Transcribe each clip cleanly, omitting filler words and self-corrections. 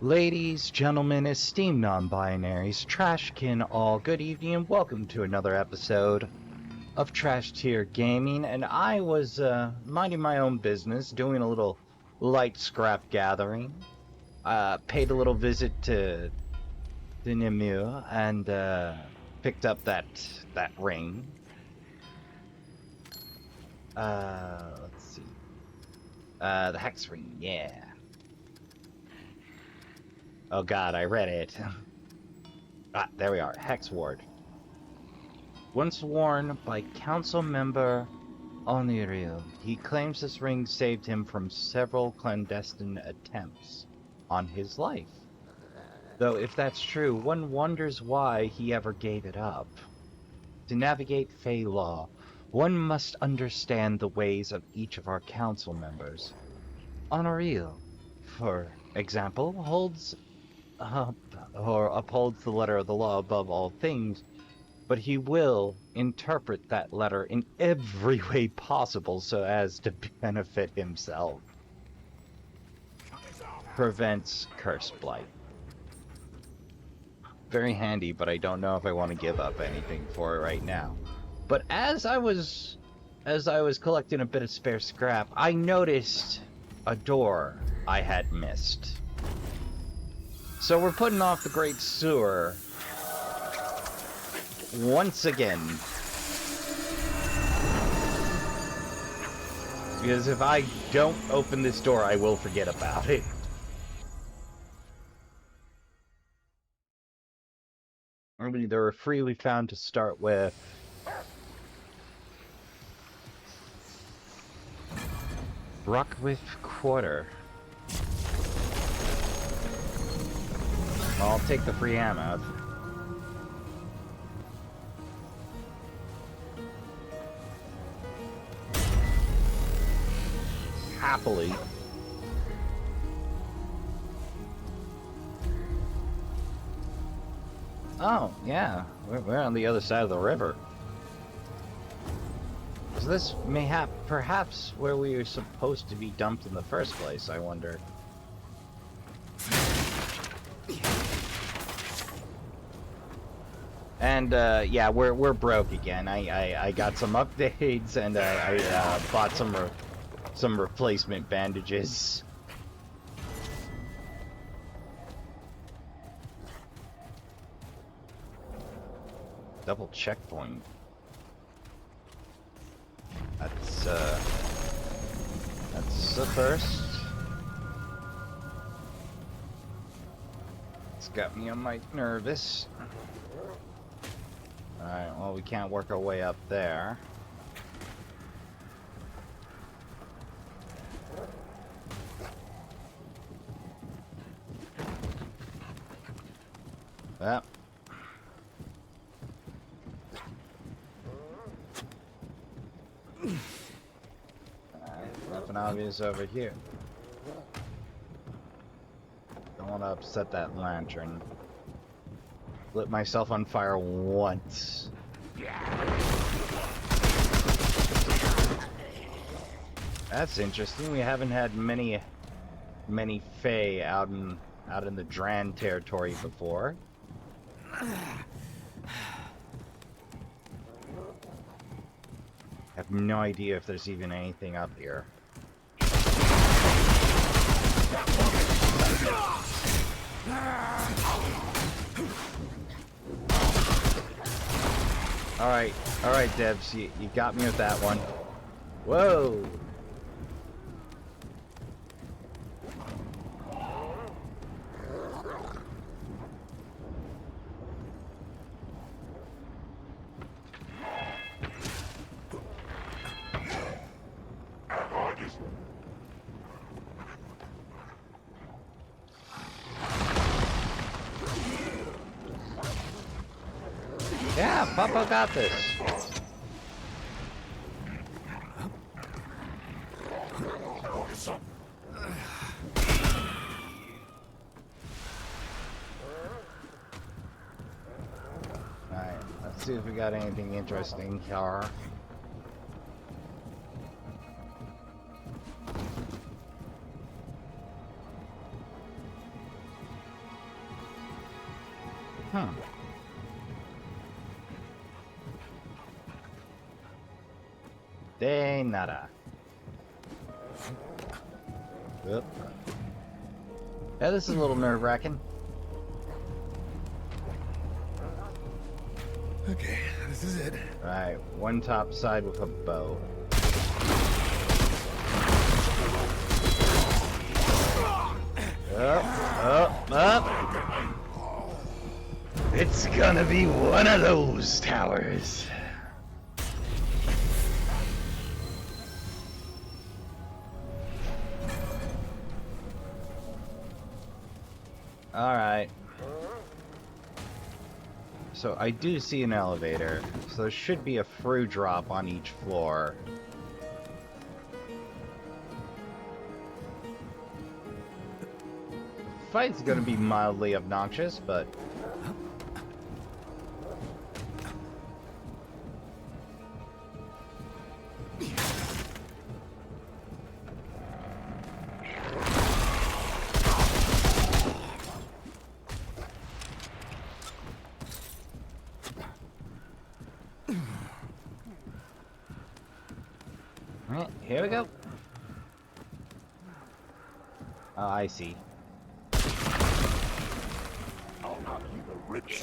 Ladies, gentlemen, esteemed non-binaries, trashkin all, good evening and welcome to another episode of Trash Tier Gaming. And I was minding my own business, doing a little light scrap gathering. Paid a little visit to Nimue and picked up that ring. Let's see. The hex ring, yeah. Oh god, I read it. There we are. Hex Ward. Once worn by council member Oniryu, he claims this ring saved him from several clandestine attempts on his life. Though if that's true, one wonders why he ever gave it up. To navigate Fey law, one must understand the ways of each of our council members. Oniryu, for example, holds up or upholds the letter of the law above all things, but he will interpret that letter in every way possible so as to benefit himself. Prevents curse blight. Very handy, but I don't know if I want to give up anything for it right now. But as I was collecting a bit of spare scrap, I noticed a door I had missed. So we're putting off the Great Sewer once again. Because if I don't open this door, I will forget about it. I mean, they were freely found to start with. Brockwith Quarter. I'll take the free ammo. Happily. Oh, yeah. We're on the other side of the river. So this may have perhaps where we were supposed to be dumped in the first place, I wonder. And yeah, we're broke again. I got some updates and I bought some replacement bandages. Double checkpoint. That's the first. It's got me on my nervous. Alright, well, we can't work our way up there. Yep. Nothing obvious over here. Don't want to upset that lantern. Lit myself on fire once. That's interesting. We haven't had many Fey out in the Dran territory before. I have no idea if there's even anything up here. Alright, Devs, you got me with that one. Whoa! Yeah, Papa got this. Alright, let's see if we got anything interesting here. Hmm. De nada. Oop. Yeah, this is a little nerve-wracking. Okay, this is it. Right, one top side with a bow. Up. It's gonna be one of those towers. Alright. So I do see an elevator, so there should be a fruit drop on each floor. The fight's gonna be mildly obnoxious, but... Alright, here we go. Oh, I see. I'll knock you the rich.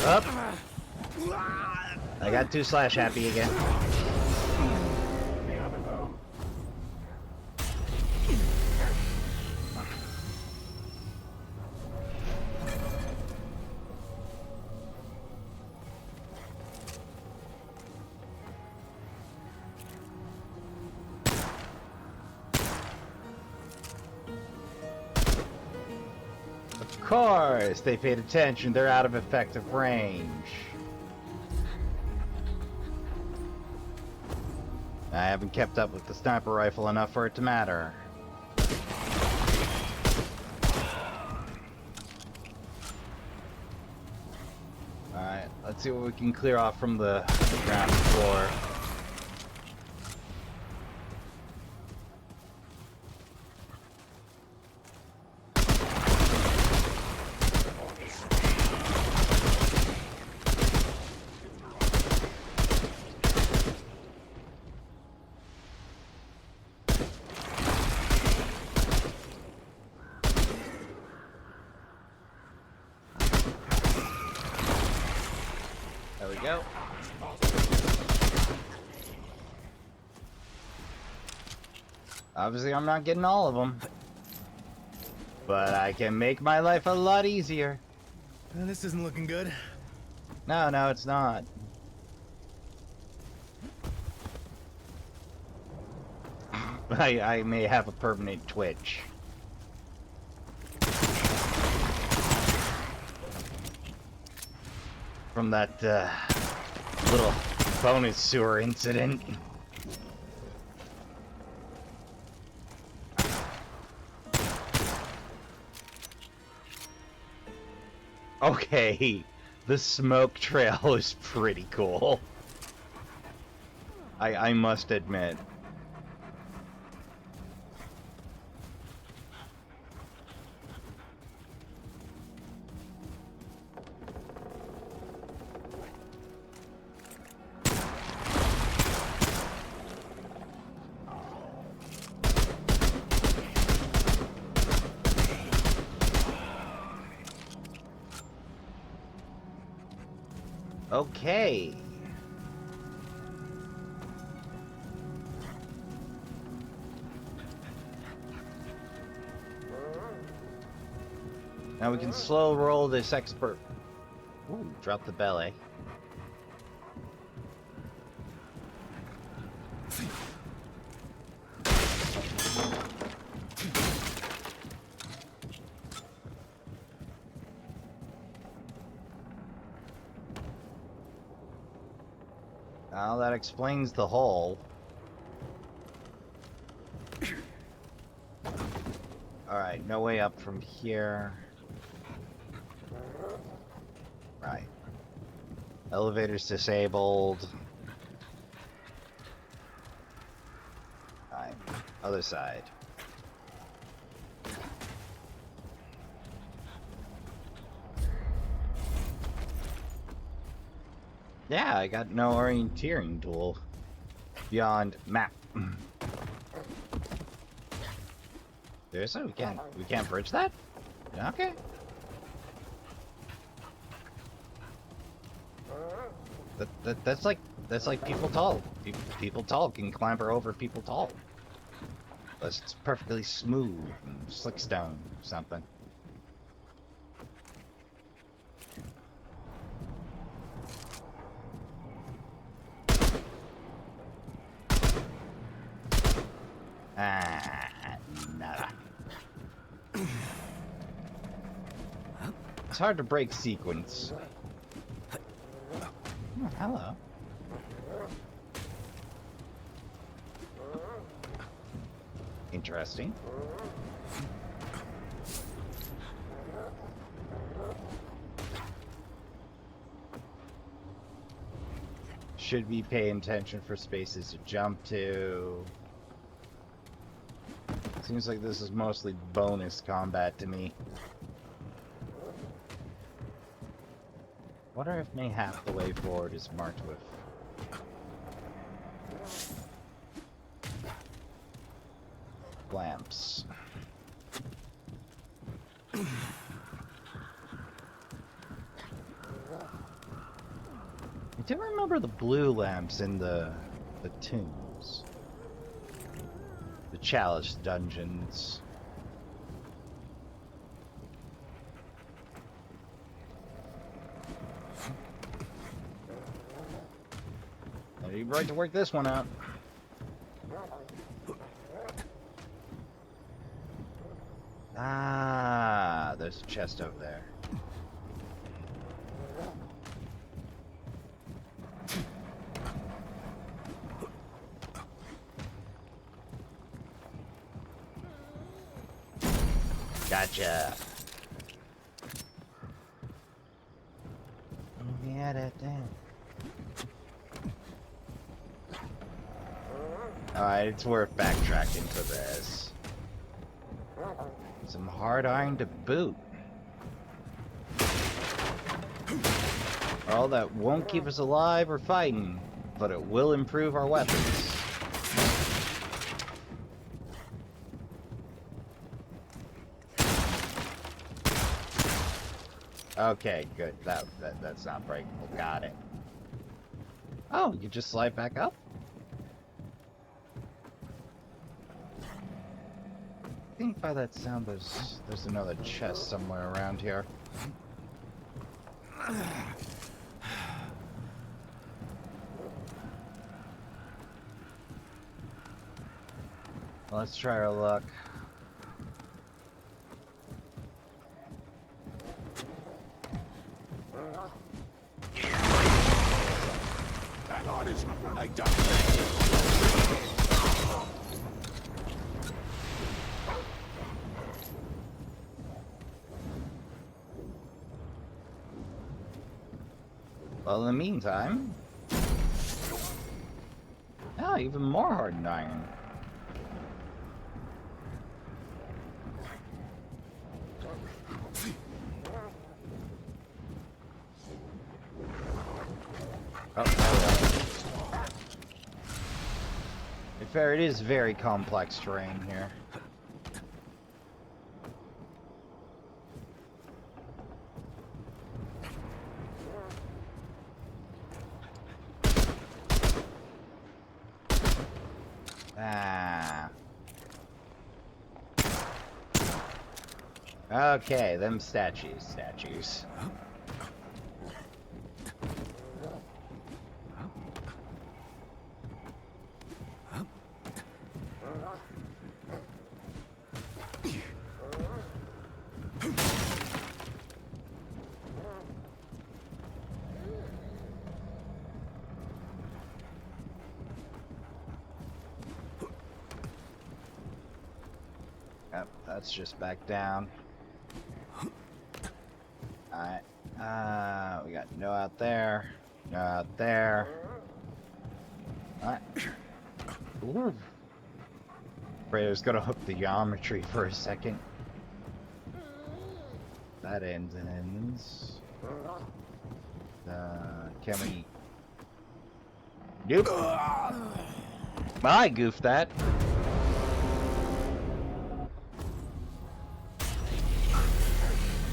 Up. I got 2 slash happy again. Of course, they paid attention. They're out of effective range. I haven't kept up with the sniper rifle enough for it to matter. Alright, let's see what we can clear off from the ground floor. There we go. Obviously, I'm not getting all of them. But I can make my life a lot easier. This isn't looking good. No, no, it's not. I may have a permanent twitch. From that little bonus sewer incident. Okay, the smoke trail is pretty cool. I must admit. Okay. Now we can slow roll this expert. Ooh, drop the belly. Now that explains the hole. Alright, no way up from here. Right. Elevator's disabled. Alright, other side. Yeah, I got no orienteering tool beyond map. Seriously, we can't bridge that? Okay. That's like people tall. People tall can clamber over people tall. Unless it's perfectly smooth and slick stone or something. Nada. It's hard to break sequence. Oh, hello. Interesting. Should be paying attention for spaces to jump to. Seems like this is mostly bonus combat to me. Wonder if maybe half the way forward is marked with lamps. I do remember the blue lamps in the tombs. The chalice dungeons. I need right to work this one out. Ah, there's a chest over there. Gotcha. Yeah, that thing. Alright, it's worth backtracking for this. Some hard iron to boot. Well, that won't keep us alive or fighting, but it will improve our weapons. Okay, good. That's not breakable. Got it. Oh, you just slide back up? I think by that sound there's another chest somewhere around here. Let's try our luck. Well, in the meantime... Oh, even more hardened iron. Oh, there we go. To be fair, it is very complex terrain here. Ah. Okay, them statues. Yep, that's just back down. Alright. We got no out there. No out there. Alright. Ooh. Afraid I was gonna hook the geometry for a second. That ends. Can we... Nope. I goofed that.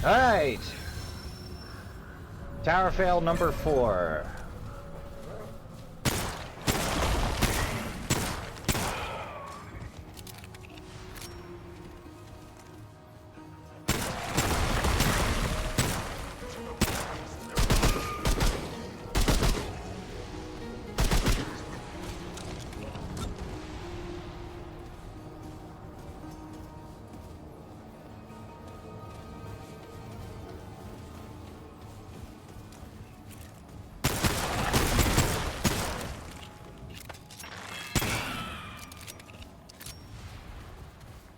Alright. Tower fail number 4.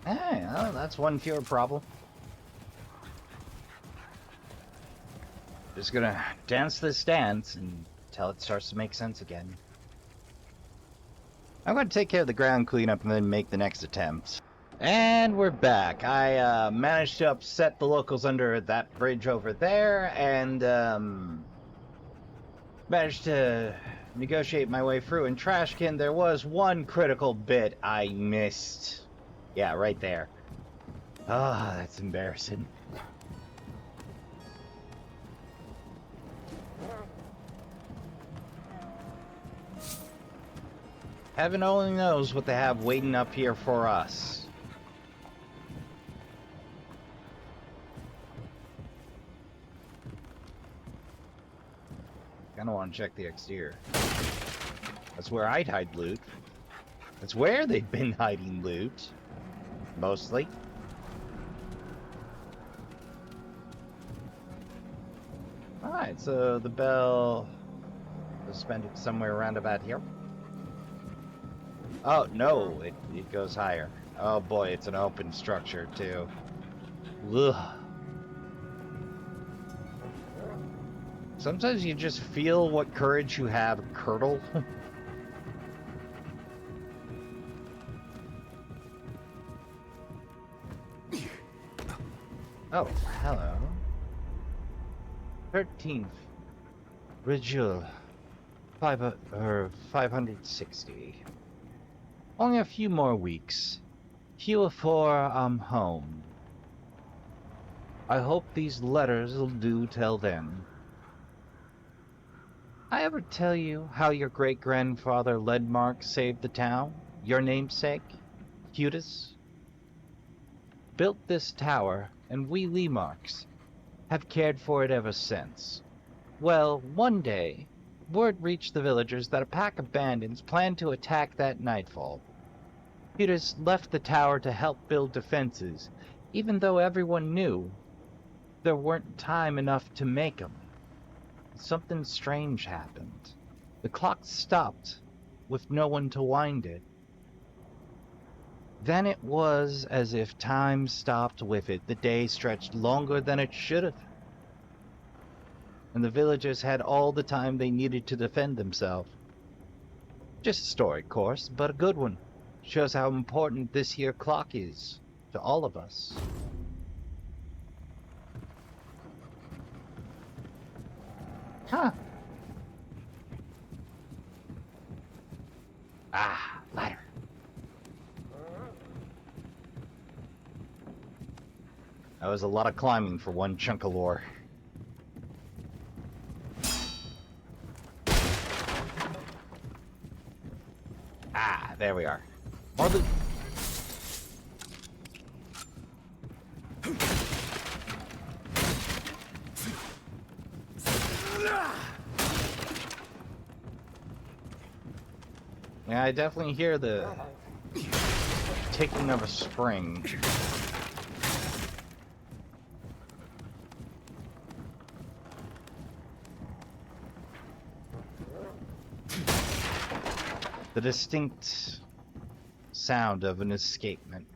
Hey, well, that's one fewer problem. Just gonna dance this dance until it starts to make sense again. I'm gonna take care of the ground cleanup and then make the next attempt. And we're back. I managed to upset the locals under that bridge over there, and managed to negotiate my way through. In Trashkin, there was one critical bit I missed. Yeah, right there. Ah, that's embarrassing. Heaven only knows what they have waiting up here for us. Kinda wanna check the exterior. That's where I'd hide loot. That's where they've been hiding loot. Mostly. Alright, so the bell is suspended somewhere around about here. Oh, no, it goes higher. Oh boy, it's an open structure, too. Ugh. Sometimes you just feel what courage you have curdle. Oh, hello. 13th. Ritual. 560. Only a few more weeks. Few before I'm home. I hope these letters will do till then. I ever tell you how your great-grandfather Ledmark saved the town? Your namesake? Judas? Built this tower, and we Lemarks have cared for it ever since. Well, one day, word reached the villagers that a pack of bandits planned to attack that nightfall. Peters left the tower to help build defenses, even though everyone knew there weren't time enough to make 'em. Something strange happened. The clock stopped, with no one to wind it. Then it was as if time stopped with it. The day stretched longer than it should have. And the villagers had all the time they needed to defend themselves. Just a story, of course, but a good one. Shows how important this here clock is to all of us. Huh. Ah, ladder. That was a lot of climbing for one chunk of lore. Ah, there we are. More loot. Yeah, I definitely hear the ticking of a spring. The distinct sound of an escapement.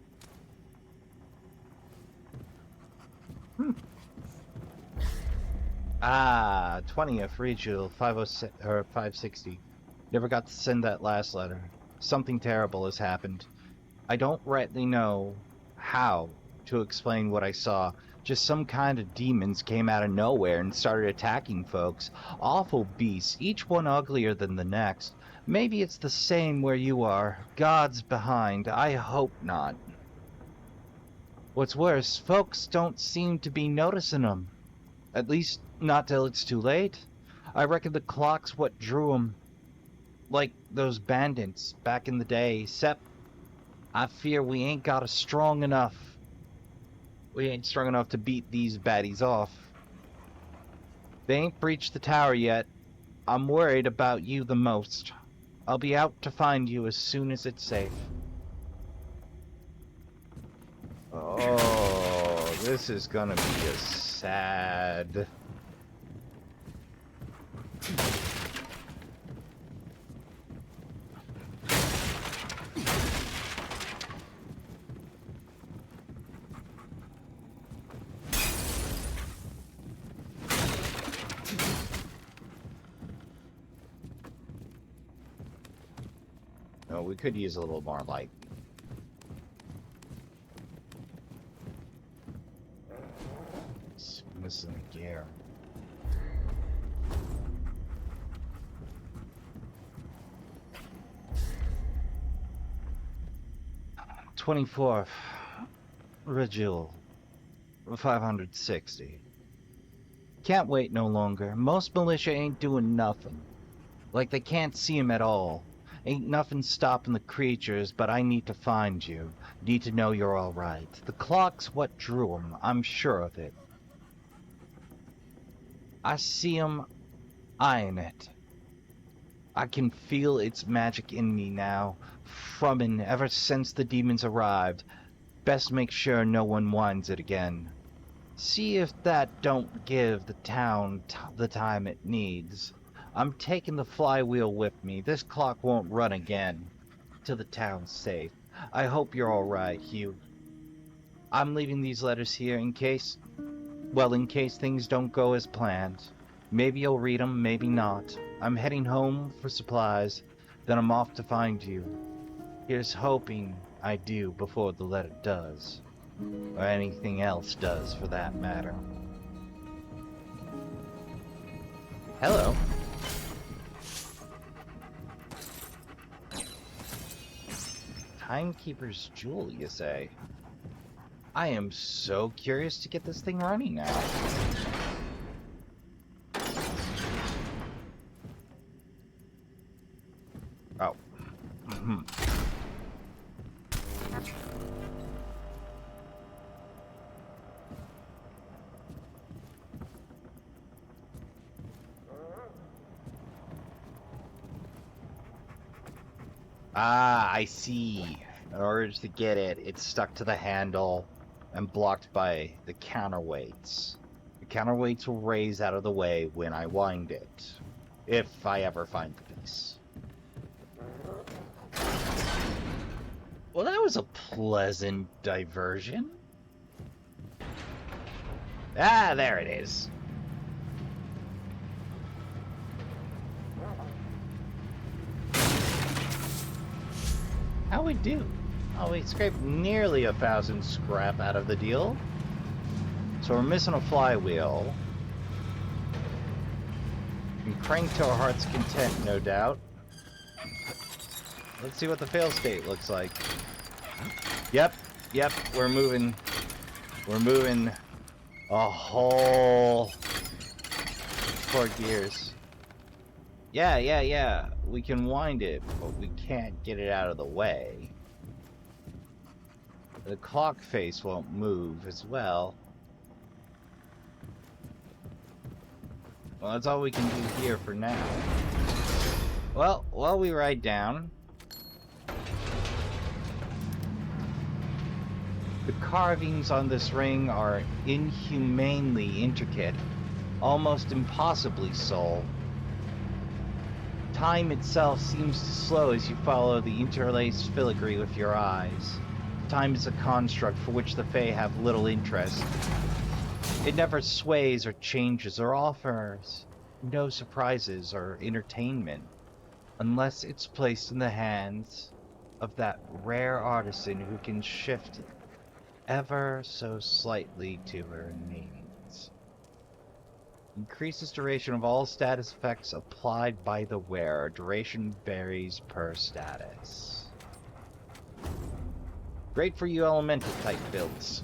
Ah, 20th regional 506 or 560. Never got to send that last letter. Something terrible has happened. I don't rightly know how to explain what I saw. Just some kind of demons came out of nowhere and started attacking folks. Awful beasts, each one uglier than the next. Maybe it's the same where you are. God's behind. I hope not. What's worse, folks don't seem to be noticing 'em. At least, not till it's too late. I reckon the clock's what drew 'em. Like those bandits back in the day, 'cept I fear we ain't strong enough. We ain't strong enough to beat these baddies off. They ain't breached the tower yet. I'm worried about you the most. I'll be out to find you as soon as it's safe. Oh, this is gonna be a sad... No, we could use a little more light. It's missing the gear. '24th Rigil 560. Can't wait no longer. Most militia ain't doing nothing. Like they can't see him at all. Ain't nothing stopping the creatures, but I need to find you. Need to know you're alright. The clock's what drew 'em, I'm sure of it. I see 'em eyeing it. I can feel its magic in me now, thrumming ever since the demons arrived. Best make sure no one winds it again. See if that don't give the town the time it needs. I'm taking the flywheel with me. This clock won't run again. Till the town's safe. I hope you're alright, Hugh. I'm leaving these letters here in case things don't go as planned. Maybe you'll read them, maybe not. I'm heading home for supplies, then I'm off to find you. Here's hoping I do before the letter does. Or anything else does, for that matter. Hello. Timekeeper's Jewel, you say? I am so curious to get this thing running now. Oh. Ah, I see. In order to get it, it's stuck to the handle and blocked by the counterweights. The counterweights will raise out of the way when I wind it. If I ever find the piece. Well, that was a pleasant diversion. Ah, there it is. How we do? Oh, we scraped nearly 1,000 scrap out of the deal. So we're missing a flywheel. We can crank to our heart's content, no doubt. Let's see what the fail state looks like. Yep, we're moving. We're moving a whole 4 gears. Yeah. We can wind it, but we can't get it out of the way. The clock face won't move as well. Well, that's all we can do here for now. Well, while we ride down... The carvings on this ring are inhumanely intricate, almost impossibly so. Time itself seems to slow as you follow the interlaced filigree with your eyes. Time is a construct for which the Fae have little interest. It never sways or changes or offers no surprises or entertainment, unless it's placed in the hands of that rare artisan who can shift ever so slightly to her needs. Increases duration of all status effects applied by the wearer. Duration varies per status. Great for you elemental type builds.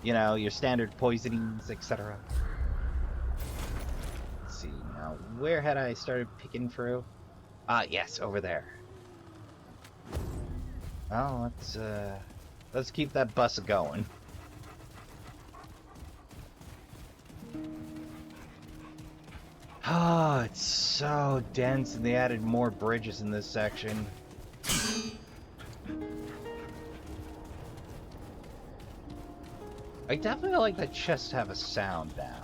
You know, your standard poisonings, etc. Let's see, now, where had I started picking through? Ah, yes, over there. Well, let's keep that bus going. Oh, it's so dense, and they added more bridges in this section. I definitely like that chests have a sound now.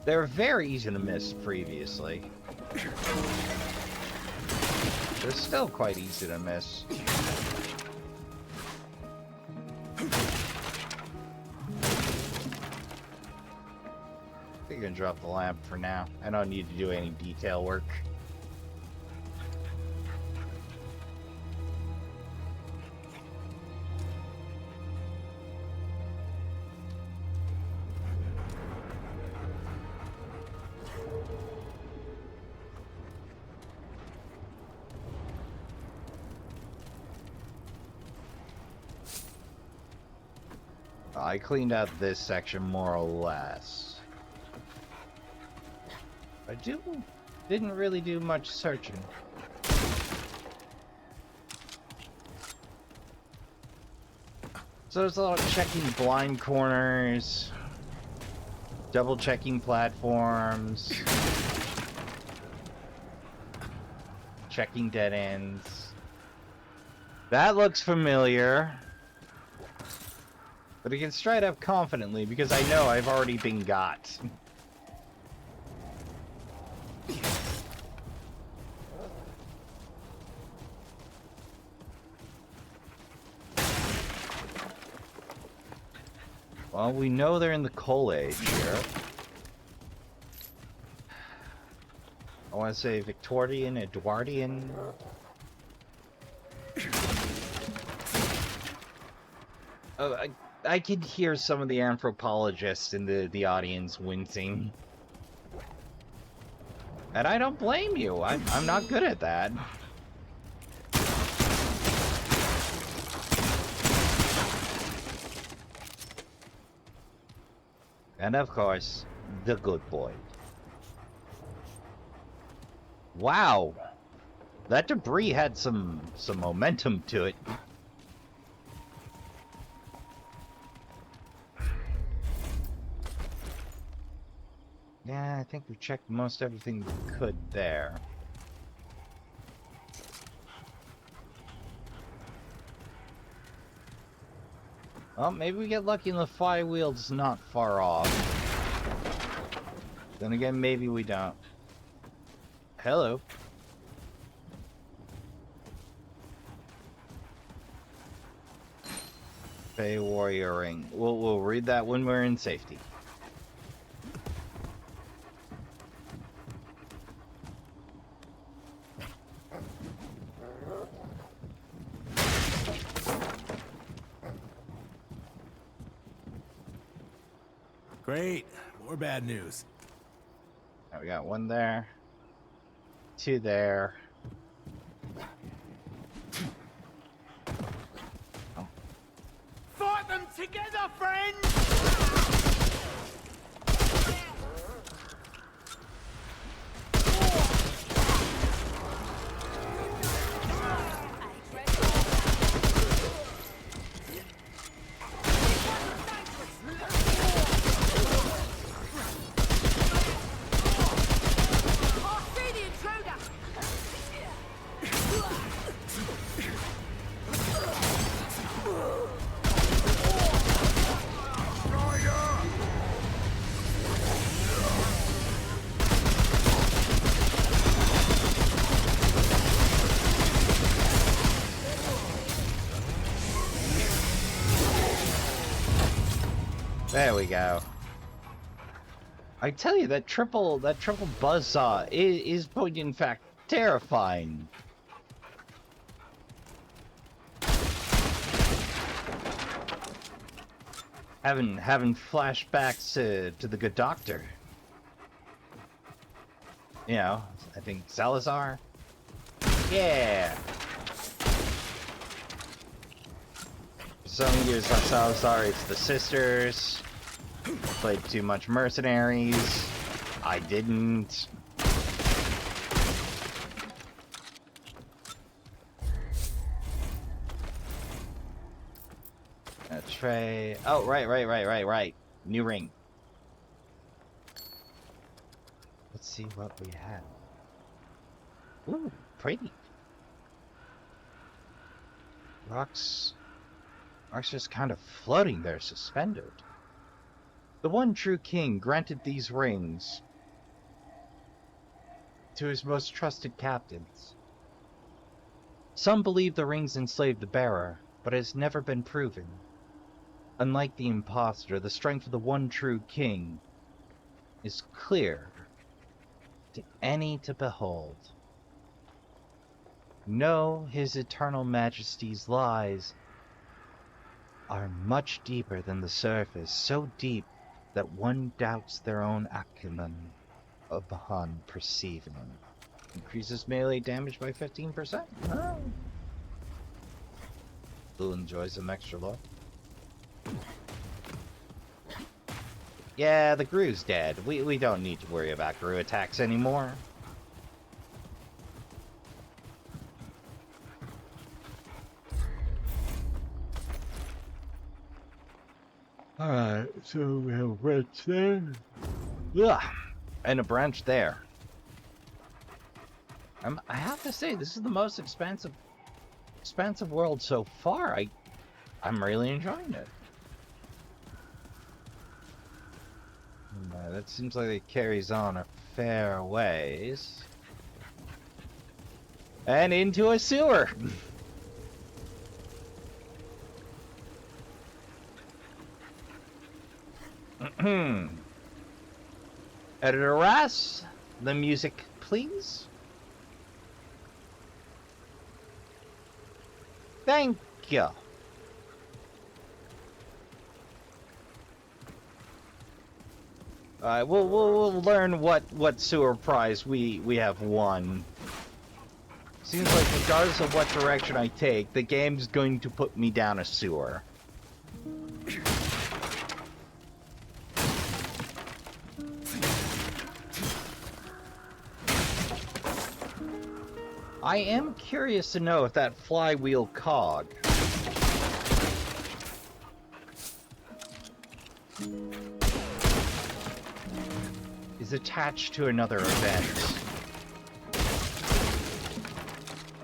They were very easy to miss previously. They're still quite easy to miss. I'm gonna drop the lamp for now. I don't need to do any detail work. I cleaned out this section more or less. I didn't really do much searching. So there's a lot of checking blind corners, double checking platforms, checking dead ends. That looks familiar. But I can stride up confidently because I know I've already been got. Well, we know they're in the Coal Age here. I want to say Victorian, Edwardian. Oh, I can hear some of the anthropologists in the audience wincing. And I don't blame you. I'm not good at that. And of course, the good boy. Wow. That debris had some momentum to it. Yeah, I think we checked most everything we could there. Well, maybe we get lucky and the flywheel's not far off. Then again, maybe we don't. Hello. Fey Warrior Ring. We'll read that when we're in safety. Great. More bad news. Now we got one there. Two there. Oh. Fight them together, friends! There we go. I tell you, that triple buzzsaw is in fact terrifying. Having flashbacks to the good doctor. You know, I think Salazar. Yeah. Some years on Salazar, it's the sisters. Played too much Mercenaries. I didn't. A tray. Oh, right. New ring. Let's see what we have. Ooh, pretty. Rocks just kind of floating there, suspended. The one true king granted these rings to his most trusted captains. Some believe the rings enslaved the bearer, but it has never been proven. Unlike the impostor, the strength of the one true king is clear to any to behold. Know his eternal majesty's lies are much deeper than the surface, so deep that one doubts their own acumen upon perceiving. Increases melee damage by 15%. Oh. Who enjoys some extra luck? Yeah, the Gru's dead. We don't need to worry about Gru attacks anymore. Alright, so we have a branch there. Ugh, and a branch there. I have to say, this is the most expansive world so far. I'm really enjoying it. That seems like it carries on a fair ways. And into a sewer. Editor Ross, the music, please. Thank you. Alright, we'll learn what sewer prize we have won. Seems like regardless of what direction I take, the game's going to put me down a sewer. I am curious to know if that flywheel cog is attached to another event.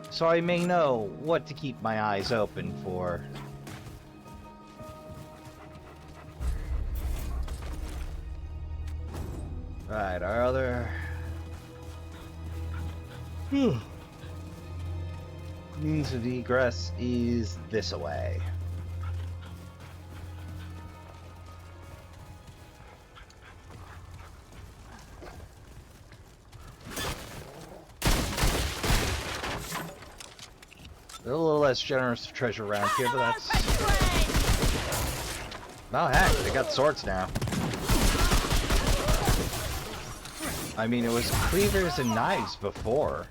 So I may know what to keep my eyes open for. Right, our other means of egress is this away. They're a little less generous with treasure around here, but that's... Oh heck, they got swords now. I mean, it was cleavers and knives before.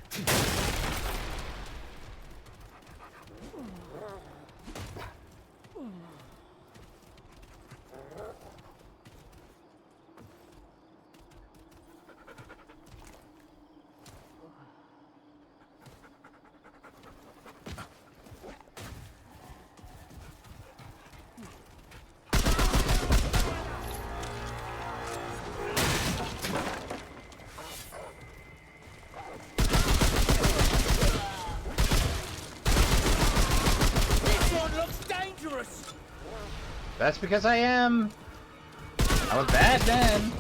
That's because I am. I was bad then.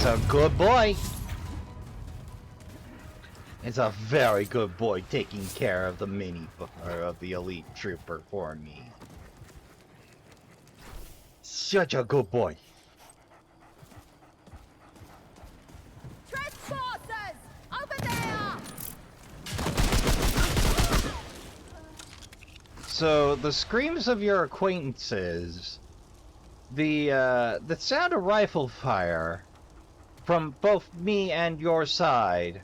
a good boy. It's a very good boy taking care of the or of the elite trooper for me. Such a good boy. Trespassers! Over there! So the screams of your acquaintances, the sound of rifle fire from both me and your side,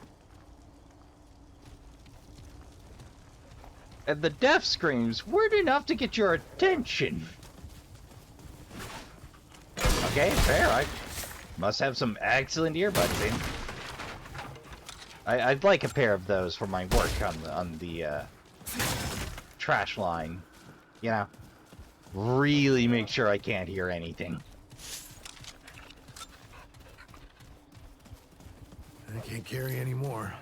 and the death screams weren't enough to get your attention. Okay, fair. I must have some excellent earbuds in. I'd like a pair of those for my work on the trash line. You know, really make sure I can't hear anything. I can't carry any more.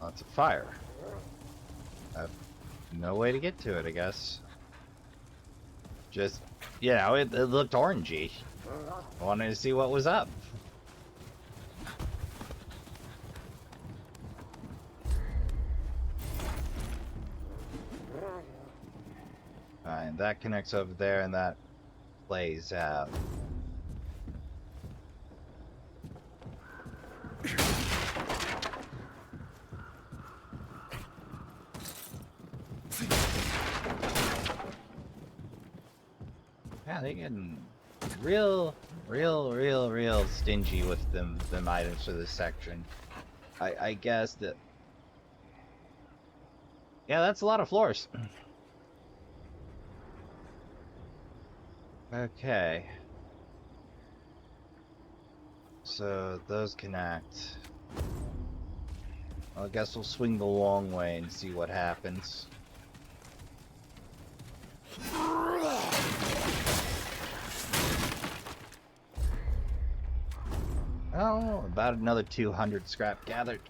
Lots of fire. No way to get to it, I guess. Just, you know, it looked orangey. I wanted to see what was up. And that connects over there, and that plays out. Yeah, they're getting real stingy with them items for this section. I guess that. Yeah, that's a lot of floors. Okay. So those connect. Well, I guess we'll swing the long way and see what happens. Oh, about another 200 scrap gathered.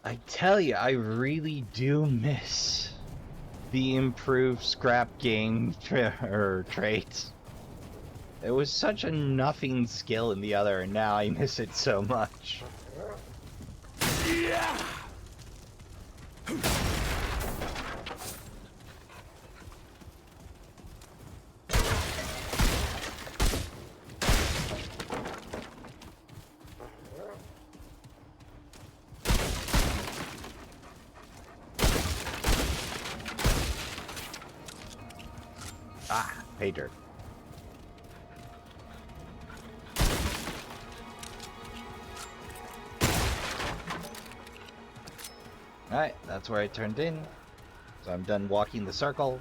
I tell you, I really do miss the improved scrap game traits. It was such a nothing skill in the other, and now I miss it so much. Yeah. Ah, pay dirt. Alright, that's where I turned in. So I'm done walking the circle.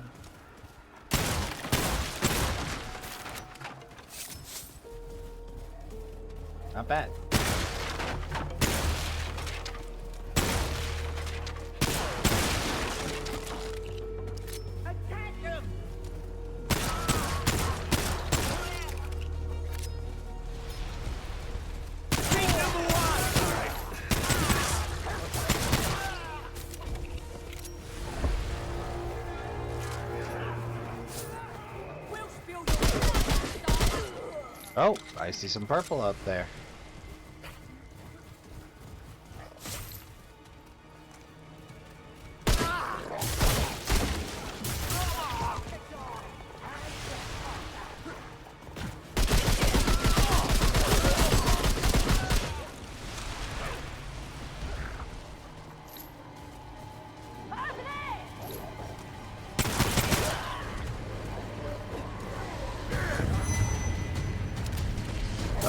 Not bad. Attack them! Team number one. We'll spill your blood! Oh, I see some purple out there.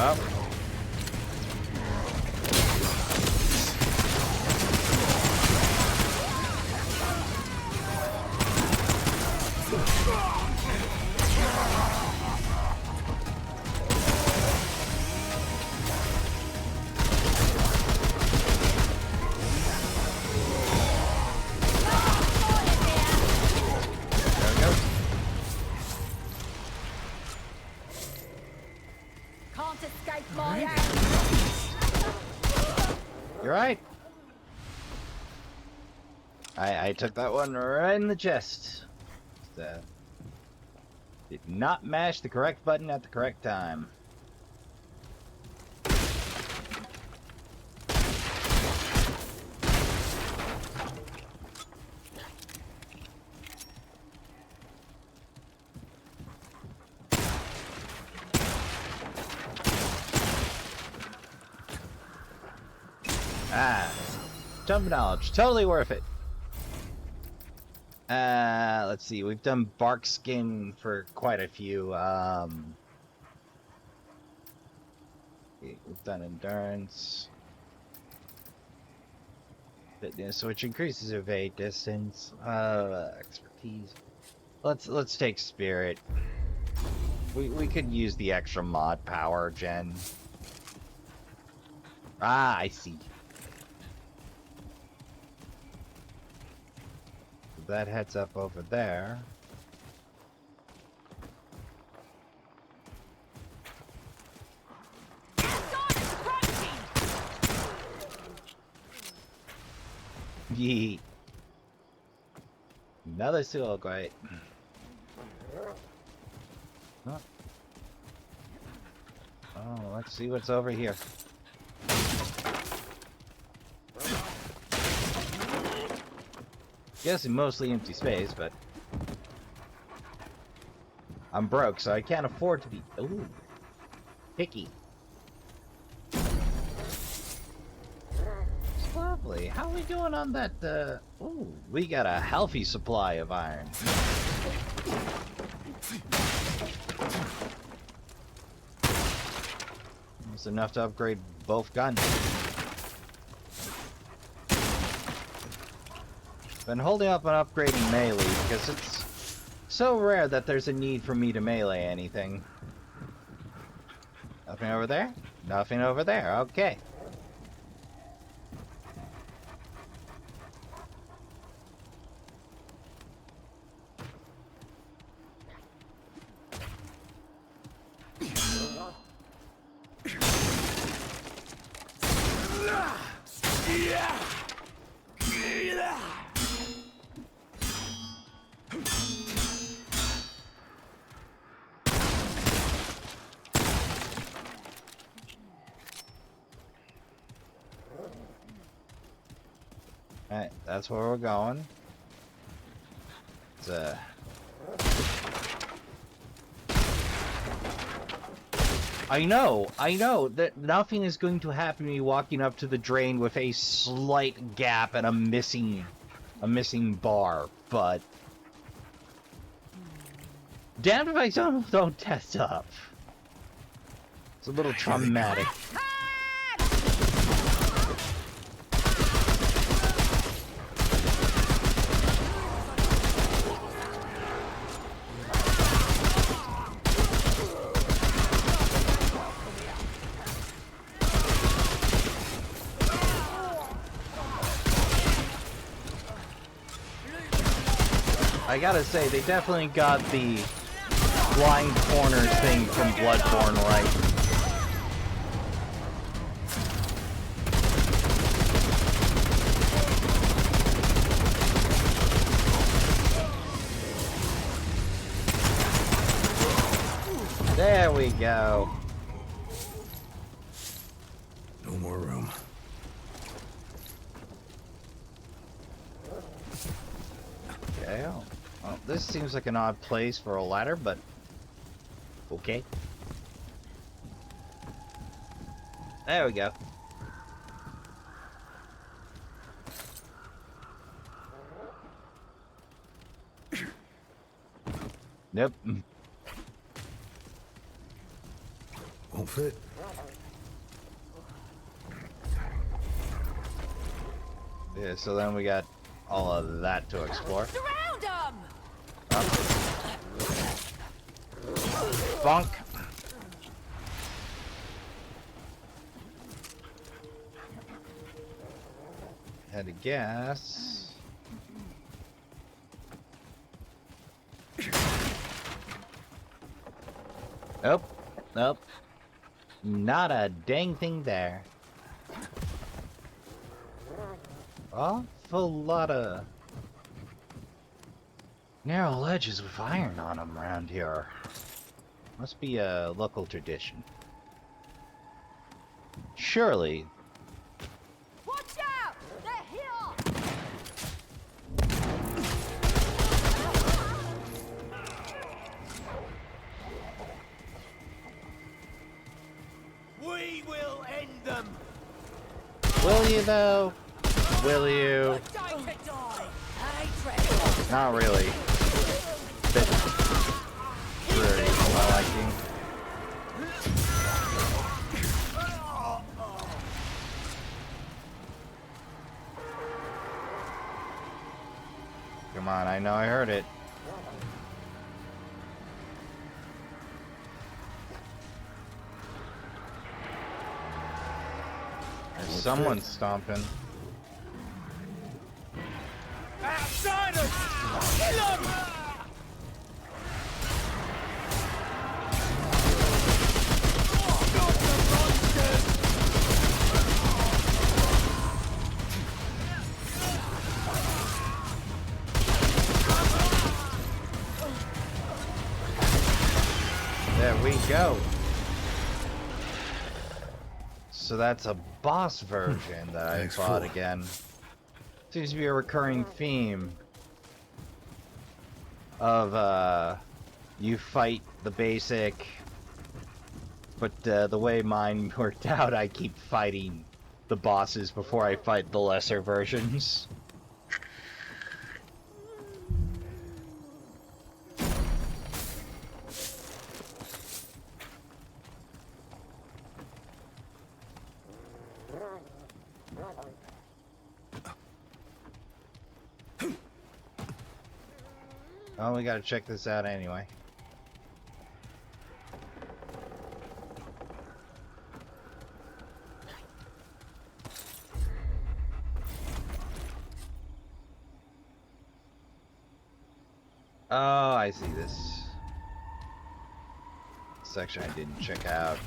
Oh. There we go. Can't escape I took that one right in the chest. Did not mash the correct button at the correct time. Ah, dump knowledge, totally worth it. Let's see, we've done bark skin for quite a few. We've done endurance, fitness, which increases evade distance. Expertise. Let's take spirit. We could use the extra mod power gen. Ah, I see. That heads up over there. Yeet. Another seal, great. Huh. Oh, let's see what's over here. Guessing mostly empty space, but I'm broke, so I can't afford to be picky. It's lovely. How are we doing on that? Ooh, we got a healthy supply of iron. It's enough to upgrade both guns. Been holding up on upgrading melee because it's so rare that there's a need for me to melee anything. Nothing over there? Nothing over there. Okay. Alright, that's where we're going. It's I know that nothing is going to happen to me walking up to the drain with a slight gap and a missing bar, but damn if I don't test up. It's a little traumatic. I gotta say, they definitely got the blind corners thing from Bloodborne right. There we go. No more room. Okay. Well, this seems like an odd place for a ladder, but okay. There we go. Nope. Won't fit. Yeah, so then we got all of that to explore. Surround them! Bonk. Had a gas. Nope. Nope. Not a dang thing there. Awful lot of Narrow ledges with iron on them around here. Must be a local tradition. Surely. Watch out! They're here! We will end them. Will you though? Will you? Die to die! Hatred! Not really. Bit dreary for my liking. Come on, I know I heard it. There's someone stomping. Outsiders! Kill them! There we go. So that's a boss version that I Thanks, fought fool. again. Seems to be a recurring theme of you fight the basic, but the way mine worked out, I keep fighting the bosses before I fight the lesser versions. Oh, we gotta check this out anyway. Oh, I see this section I didn't check out.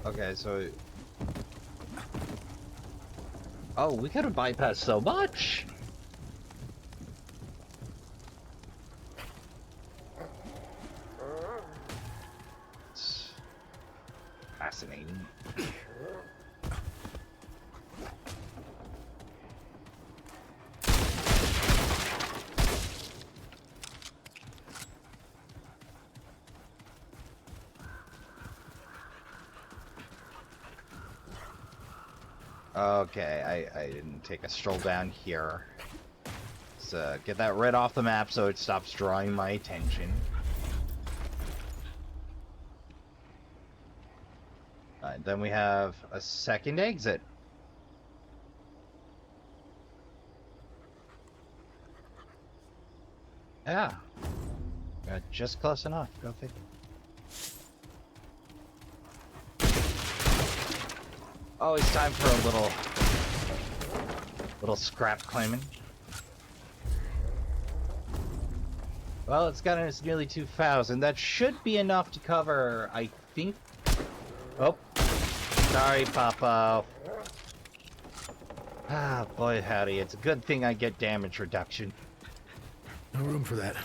Okay, so... Oh, we could have bypassed so much! It's fascinating. Okay, I didn't take a stroll down here. Let's get that red off the map so it stops drawing my attention. Alright, then we have a second exit. Yeah. Just close enough. Go figure. Oh, it's time for a little scrap claiming. Well, it's gotten us nearly 2,000. That should be enough to cover, I think. Oh, sorry, Papa. Ah, boy, howdy. It's a good thing I get damage reduction No room for that.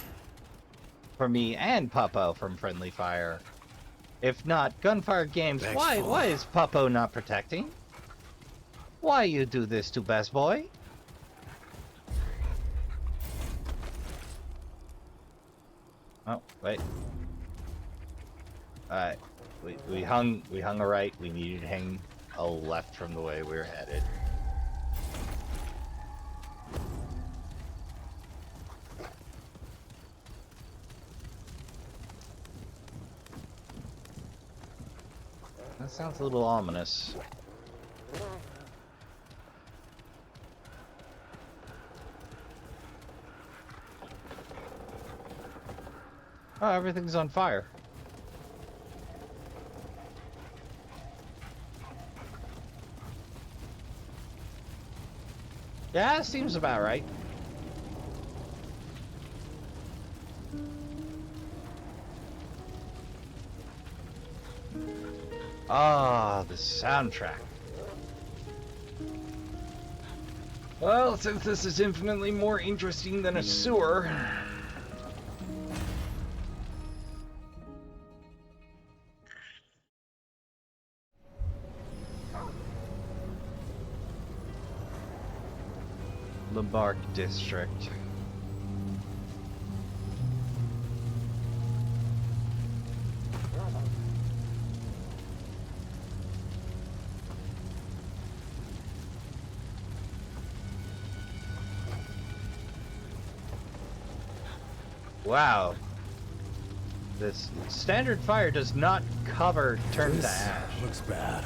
for me and Papa from friendly fire. If not, Gunfire Games, Thanks, why fool. is Papa not protecting? Why you do this to best boy? Oh, wait. Alright. We hung a right, we needed to hang a left from the way we were headed. That sounds a little ominous. Oh, everything's on fire. Yeah, seems about right. Ah, the soundtrack. Well, since this is infinitely more interesting than a sewer. Lambark District. Wow. This standard fire does not cover turn to This ash. looks bad.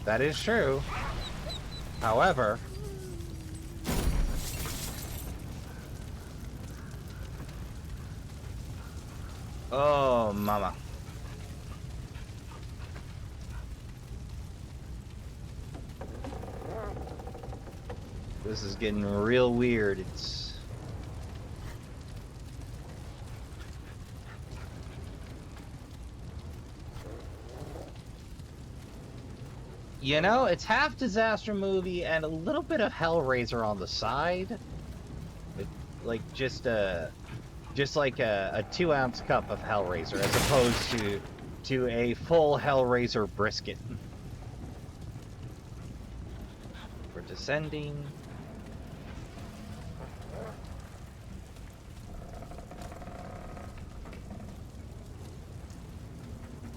That is true. However, oh mama. This is getting real weird. It's you know, it's half disaster movie and a little bit of Hellraiser on the side. It, like just like a 2-ounce cup of Hellraiser as opposed to a full Hellraiser brisket. We're descending.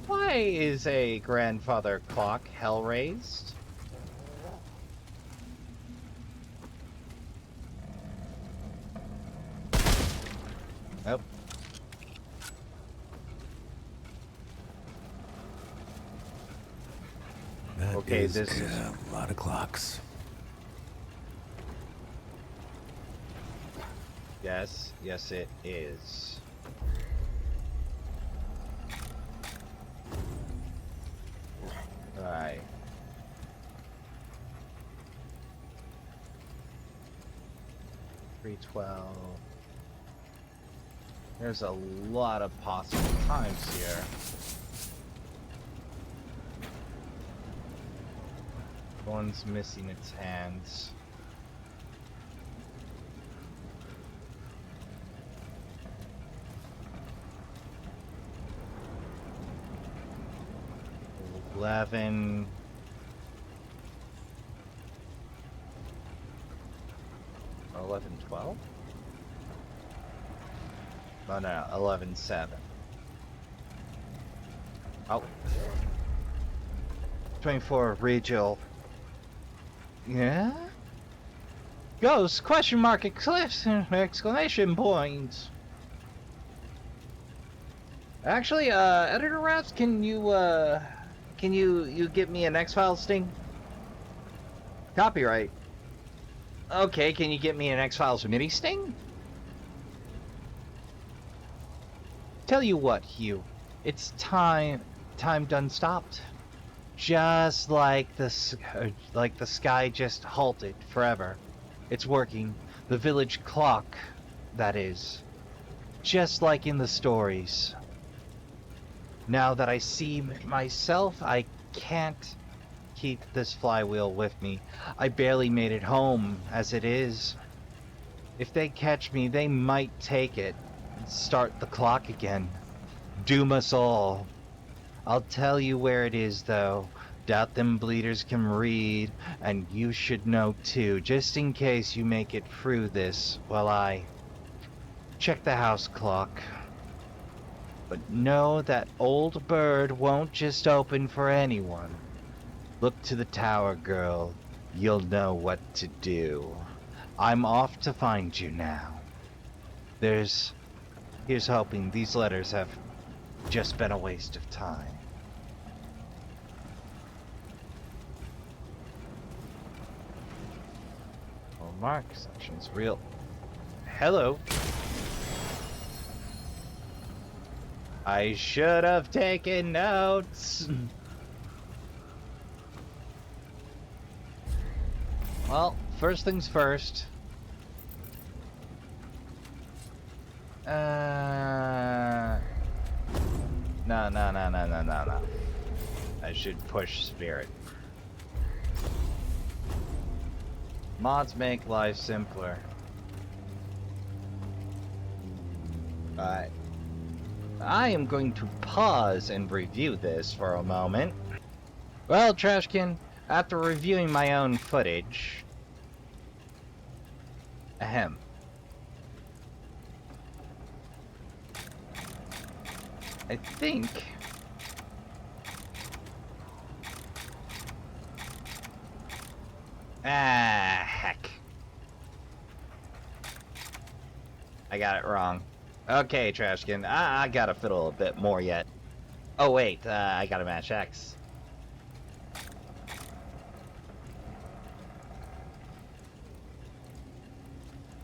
Why is a grandfather clock hell raised? Nope. That Okay, is this is a lot of clocks. yes, yes it is. Alright. $3.12. There's a lot of possible times here. One's missing its hands. $11. $11.12? Oh no, 11.7. Oh. 24 regional. Yeah? Ghost, question mark, exclamation point. Actually, Editor Raps, can you get me an X-Files sting? Copyright. Okay, can you get me an X-Files mini sting? Tell you what, Hugh, it's time done stopped. Just like the sky just halted forever. It's working. The village clock, that is. Just like in the stories. Now that I see myself, I can't keep this flywheel with me. I barely made it home as it is. If they catch me, they might take it. Start the clock again. Doom us all. I'll tell you where it is, though. Doubt them bleeders can read, and you should know too, just in case you make it through this while I check the house clock. But know that old bird won't just open for anyone. Look to the tower, girl. You'll know what to do. I'm off to find you now. Here's hoping these letters have just been a waste of time. Well, mark section's real. Hello. I should have taken notes. Well, first things first. No. I should push spirit. Mods make life simpler. I am going to pause and review this for a moment. Well, Trashkin, after reviewing my own footage... Ahem. I think... heck. I got it wrong. Okay, Trashkin, I gotta fiddle a bit more yet. Oh wait, I gotta match X.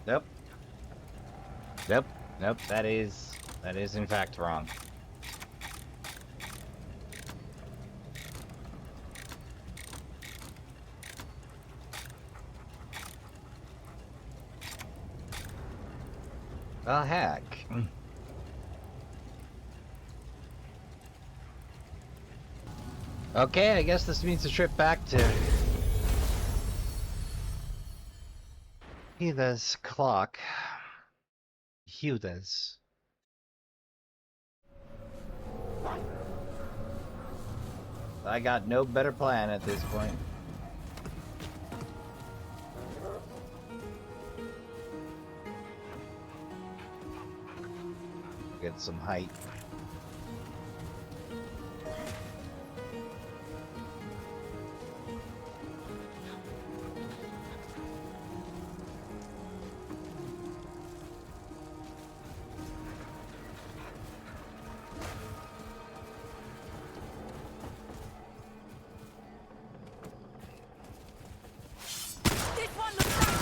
Nope. Nope, that is in fact wrong. Well, heck. Okay, I guess this means a trip back to... Huda's clock. Huda's. I got no better plan at this point. Get some height. This one looks like...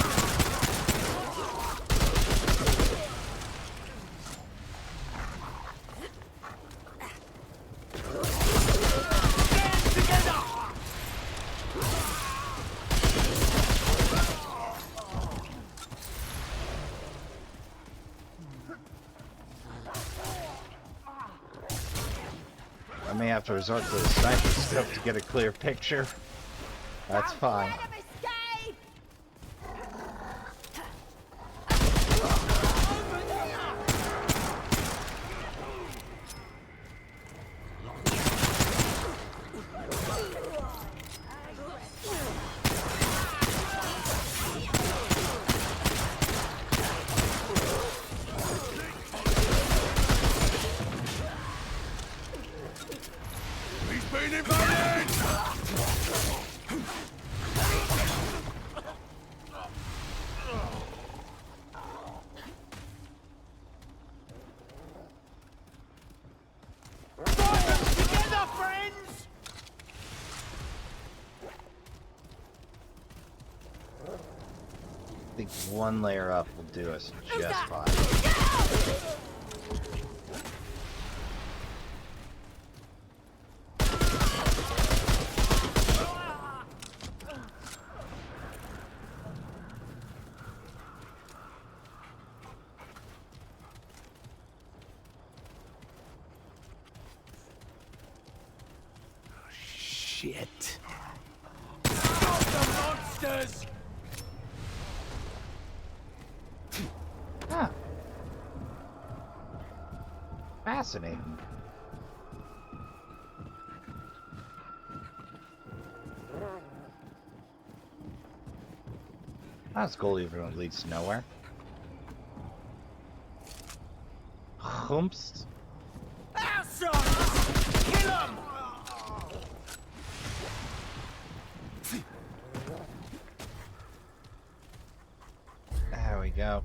I may have to resort to the sniper scope to get a clear picture. That's fine. Let him escape! He's been invaded! Together, friends! I think one layer up will do us just fine. Shit. Stop the monsters! Huh. Fascinating. That's cool, even though it leads to nowhere. Humps. Outside! Kill him! There we go.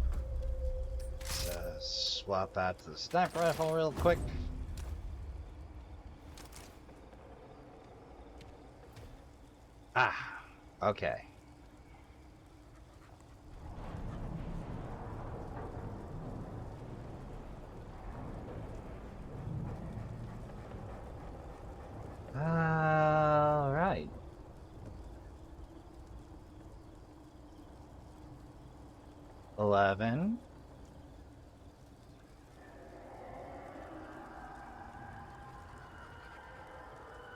Let's swap out to the sniper rifle real quick. Ah, okay. All right. 11.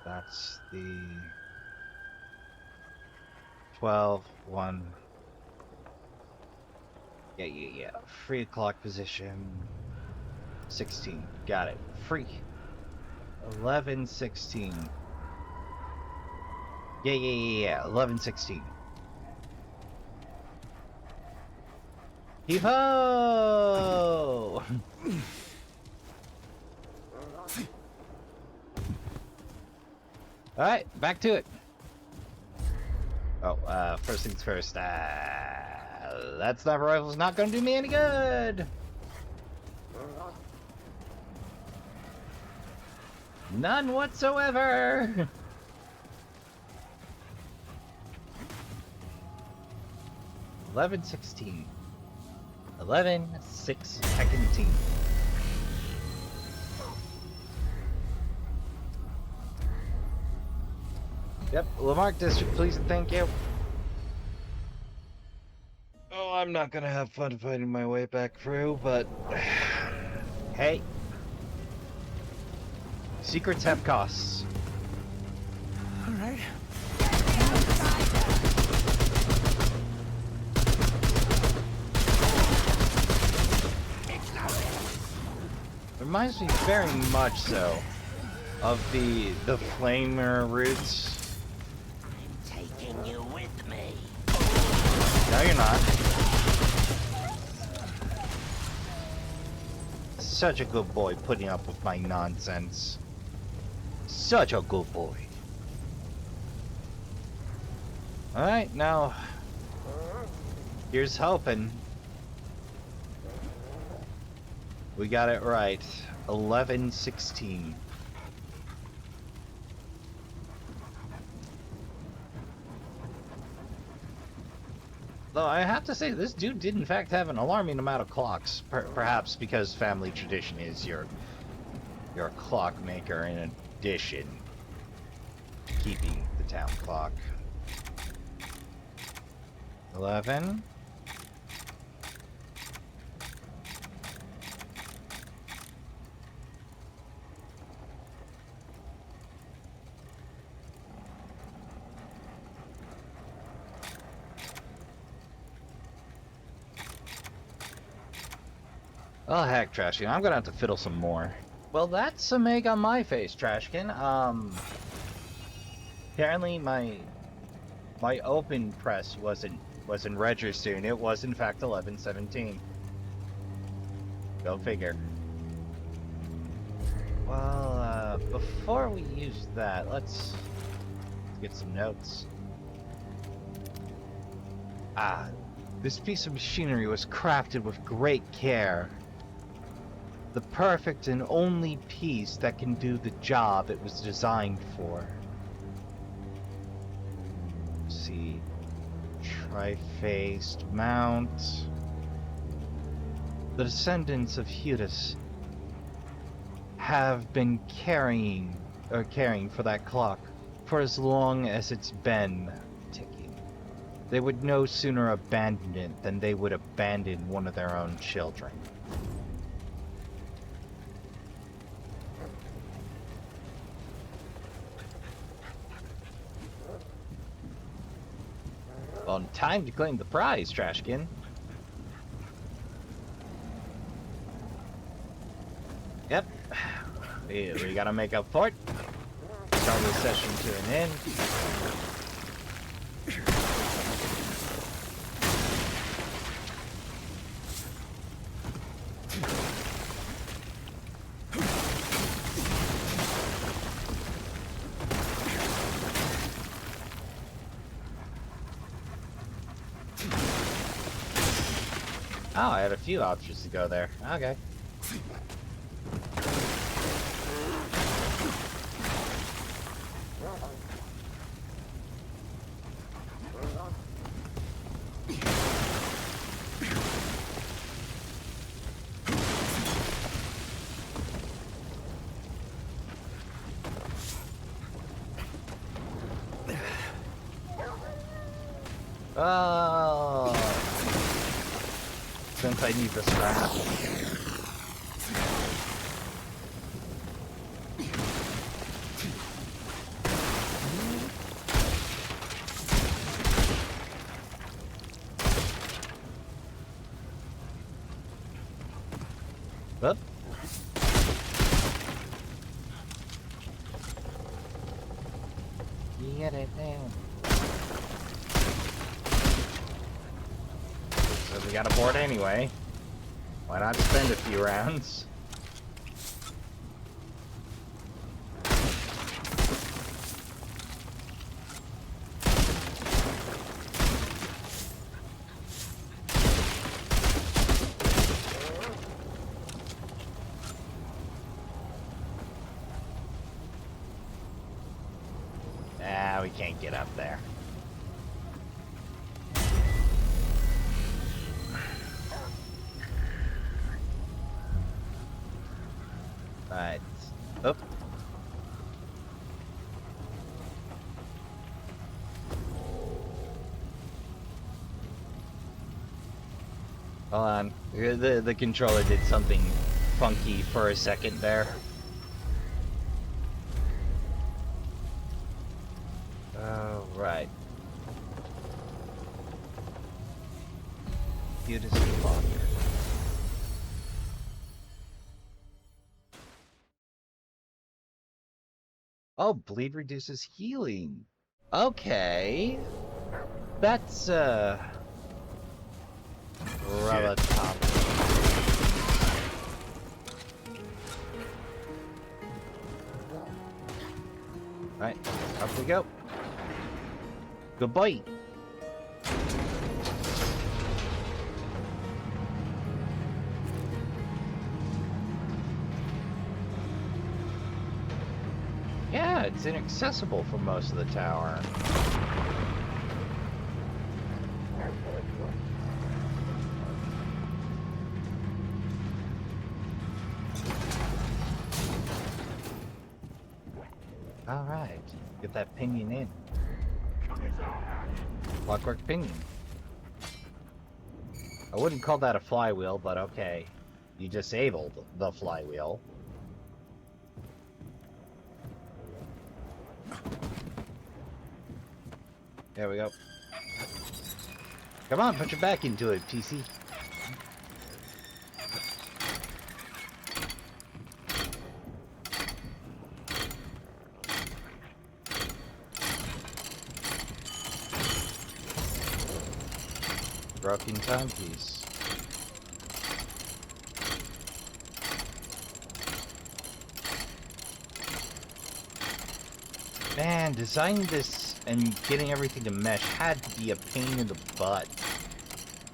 That's the 12, 1. Yeah. Free o'clock position. 16. Got it. Free. 11, 16. Yeah. 11, 16. Heave ho! Alright, back to it. Oh, first things first. That sniper rifle's not gonna do me any good! None whatsoever! 11, 16. 11, 6, 17. Yep, Lamarck District, please and thank you. Oh, I'm not gonna have fun fighting my way back through, but... hey. Secrets have costs. Alright. Reminds me very much so of the flamer roots. Taking you with me. No, you're not. Such a good boy putting up with my nonsense. Such a good boy. Alright, now here's hoping. We got it right. 11, 16. Though I have to say, this dude did in fact have an alarming amount of clocks. Perhaps because family tradition is your clockmaker in addition to keeping the town clock. 11. Oh heck, Trashkin, I'm gonna have to fiddle some more. Well, that's a meg on my face, Trashkin. Apparently my open press wasn't registering. It was in fact 11:17. Go figure. Well, before we use that, let's get some notes. This piece of machinery was crafted with great care. The perfect and only piece that can do the job it was designed for. Let's see. Tri-faced mount. The descendants of Hudis have been caring for that clock for as long as it's been ticking. They would no sooner abandon it than they would abandon one of their own children. Well, time to claim the prize, Trashkin. Yep. We gotta make up for it. Start this session to an end. Oh, I had a few options to go there. Okay. Oh. Since I need the scrap. Up. Get it now. So we got a board anyway. Why not spend a few rounds? Ah, we can't get up there. Alright. Up. Hold on. The controller did something funky for a second there. Oh, right. Beautiful locker. Oh, bleed reduces healing. Okay. That's, rather top. Right, up we go. Goodbye. Yeah, it's inaccessible for most of the tower. Alright, get that pinion in. Clockwork pinion. I wouldn't call that a flywheel, but okay. You disabled the flywheel. There we go. Come on, put your back into it, PC. Broken timepiece. Man, designing this and getting everything to mesh had to be a pain in the butt.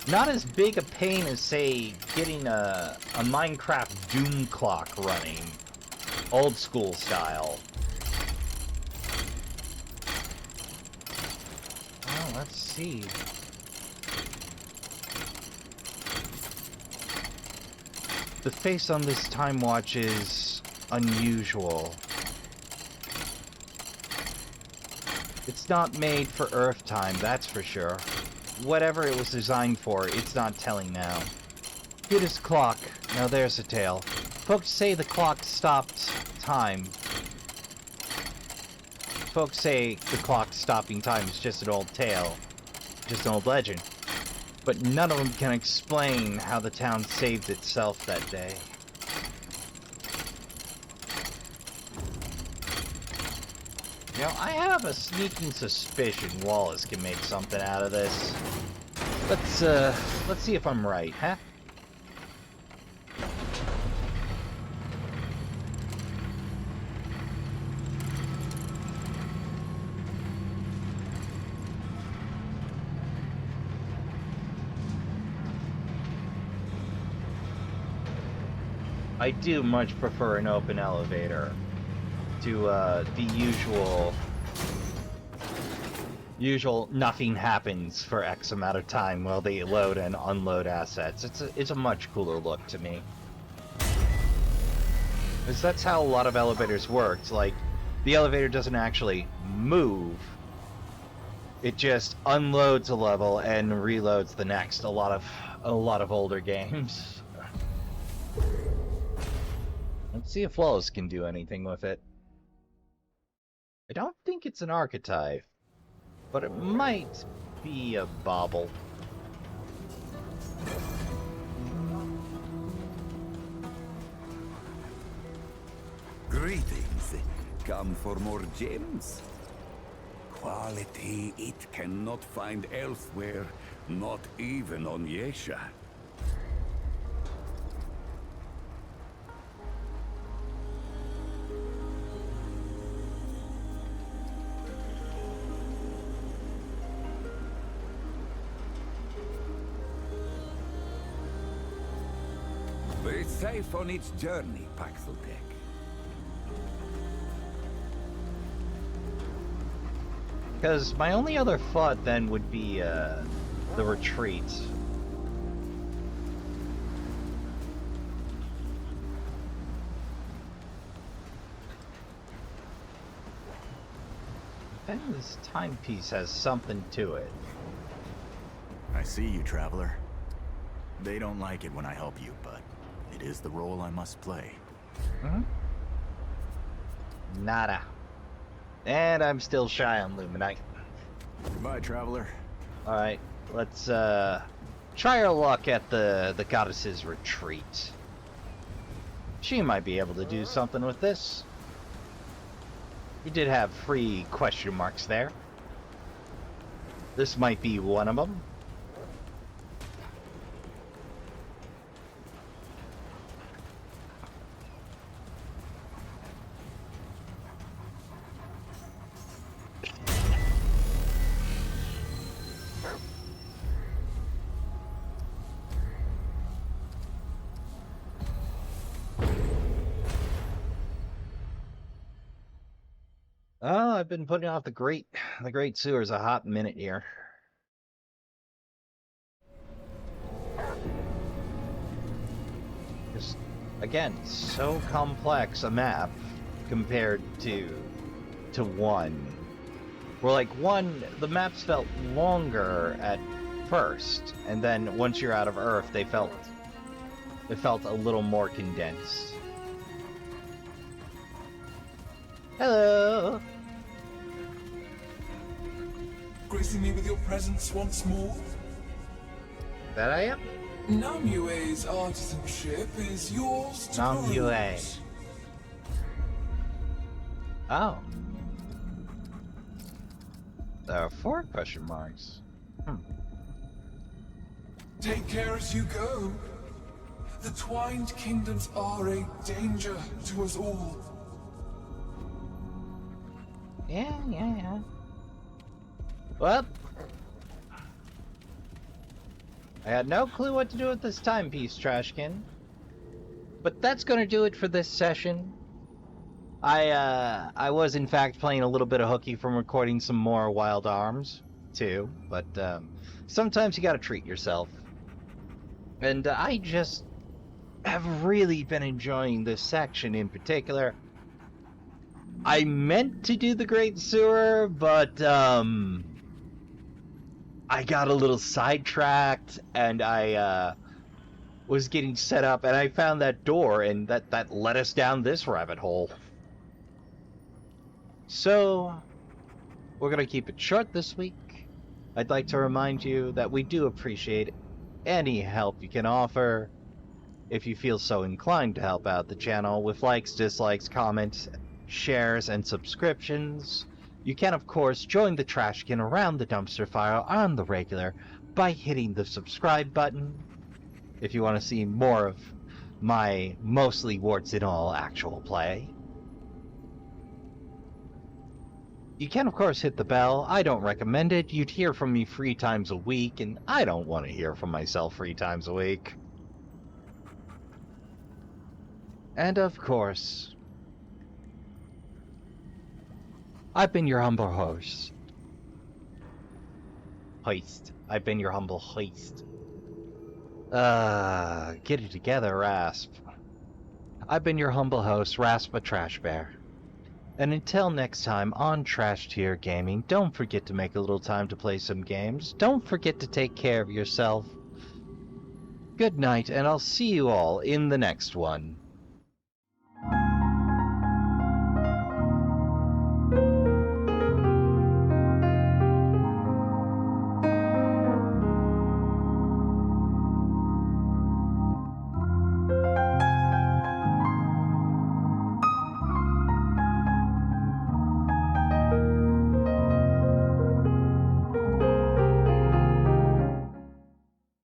Not as big a pain as, say, getting a Minecraft Doom clock running. Old school style. Oh, let's see. The face on this time watch is unusual. It's not made for Earth time, that's for sure. Whatever it was designed for, it's not telling now. Judas clock. Now there's a tale. Folks say the clock stopped time. Folks say the clock stopping time is just an old tale. Just an old legend. But none of them can explain how the town saved itself that day. You know, I have a sneaking suspicion Wallace can make something out of this. Let's see if I'm right, huh? I do much prefer an open elevator to the usual nothing happens for X amount of time while they load and unload assets. It's a much cooler look to me. Because that's how a lot of elevators work. It's like the elevator doesn't actually move. It just unloads a level and reloads the next. A lot of older games. Let's see if Flawless can do anything with it. I don't think it's an archetype, but it might be a bauble. Greetings. Come for more gems? Quality it cannot find elsewhere, not even on Yesha. Be safe on its journey, Paxeltech. Because my only other thought then would be the retreat. Then this timepiece has something to it. I see you, traveler. They don't like it when I help you, but it is the role I must play. Hmm? Nada. And I'm still shy on Luminite. Goodbye, traveler. Alright, let's try our luck at the goddess's retreat. She might be able to do something with this. We did have 3 question marks there. This might be one of them. Oh, I've been putting off the Great Sewers a hot minute here. Just, again, so complex a map compared to 1. Where like 1, the maps felt longer at first, and then once you're out of Earth, it felt a little more condensed. Hello. Gracing me with your presence once more. That I am? Namue's artisanship is yours to Namue. peruse. Oh. There are 4 question marks. Take care as you go. The twined kingdoms are a danger to us all. Yeah. Well, I had no clue what to do with this timepiece, Trashkin. But that's gonna do it for this session. I was in fact playing a little bit of hooky from recording some more Wild Arms, too. But sometimes you gotta treat yourself. And I just have really been enjoying this section in particular. I meant to do the Great Sewer, but I got a little sidetracked, and I was getting set up, and I found that door, and that led us down this rabbit hole. So, we're gonna keep it short this week. I'd like to remind you that we do appreciate any help you can offer. If you feel so inclined to help out the channel with likes, dislikes, comments, shares, and subscriptions, you can of course join the Trashkin around the dumpster fire on the regular by hitting the subscribe button. If you want to see more of my mostly warts and all actual play, you can of course hit the bell. I don't recommend it. You'd hear from me 3 times a week, and I don't want to hear from myself 3 times a week. And of course, I've been your humble host. I've been your humble host. Get it together, Rasp. I've been your humble host, Rasp a Trash Bear. And until next time on Trash Tier Gaming, don't forget to make a little time to play some games. Don't forget to take care of yourself. Good night, and I'll see you all in the next one.